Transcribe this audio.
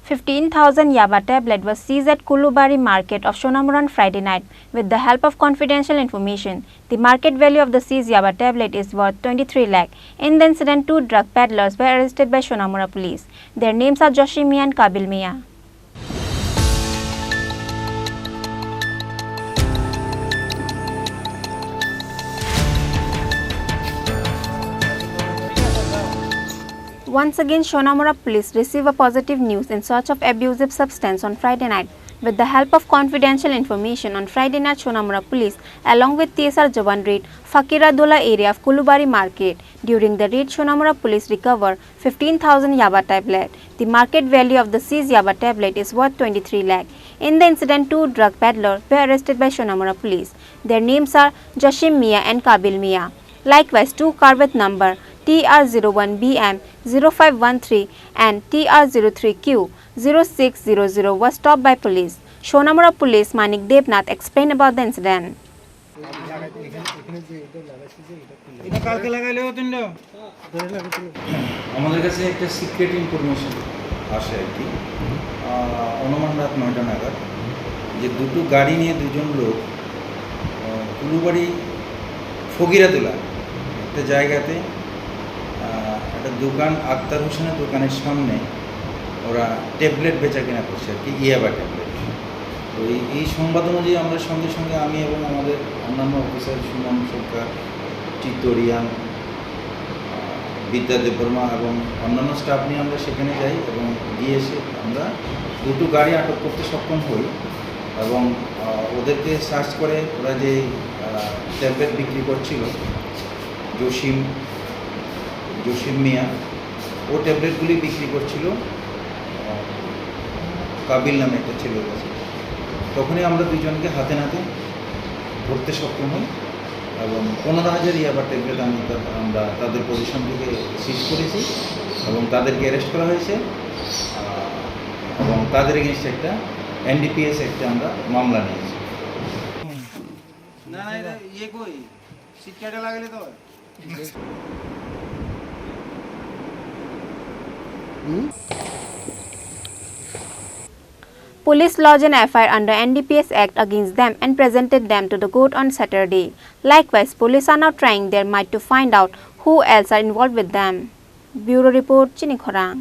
15,000 Yaba Tablets was seized at Kulubari market of Sonamura on Friday night. With the help of confidential information, the market value of the seized Yaba tablet is worth 23 lakh. In the incident, 2 drug peddlers were arrested by Sonamura police. Their names are Chini and Kabil Mia. Once again, Sonamura police receive a positive news in search of abusive substance on Friday night. With the help of confidential information on Friday night, Sonamura police along with TSR Jawan raid Fakiradola area of Kulubari market. During the raid, Sonamura police recover 15,000 Yaba tablet. The market value of the seized Yaba tablet is worth 23 lakh. In the incident, 2 drug peddlers were arrested by Sonamura police. Their names are Chini and Kabil Mia. Likewise, 2 cars with number TR01BM 0513 and TR03Q 0600 was stopped by police. Sonamura police Manik Devnath explained about the incident. আমাদের কাছে একটা secret information আসে আর কি অনুমান রাত 9টা নাগাদ যে দুটো গাড়ি নিয়ে দুজন লোক কুলুবাড়ি ফকিরাতলা একটা জায়গাতে একটা দোকান আক্তার হোসেনের দোকানের সামনে ওরা ট্যাবলেট বেচা কেনা করছে আর কি ইয়াবা ট্যাবলেট। তো এই সংবাদ অনুযায়ী আমরা সঙ্গে সঙ্গে আমি এবং আমাদের অন্যান্য অফিসার সুমন সরকার, চিত্তরিয়ান, বিদ্যা দেববর্মা এবং অন্যান্য স্টাফ নিয়ে আমরা সেখানে যাই এবং গিয়ে এসে আমরা দুটো গাড়ি আটক করতে সক্ষম হই এবং ওদেরকে সার্চ করে ওরা যে ট্যাবলেট বিক্রি করছিল জসিম মিয়া ও ট্যাবলেটগুলি বিক্রি করছিল কাবিল নামে একটা ছেলের কাছে। তখনই আমরা দুজনকে হাতে নাতে ধরতে সক্ষম হই এবং 15,000 ইয়াবা ট্যাবলেট আমরা তাদের পজিশন থেকে সিজ করেছি এবং তাদেরকে অ্যারেস্ট করা হয়েছে এবং তাদের এগেনস্টে একটা NDPS একটা আমরা মামলা নিয়েছি। না না ইয়ে কই শিক্ষাটা লাগলে তো Police lodged an FIR under NDPS Act against them and presented them to the court on Saturday. Likewise, police are now trying their might to find out who else are involved with them. Bureau Report, Chini Khorang.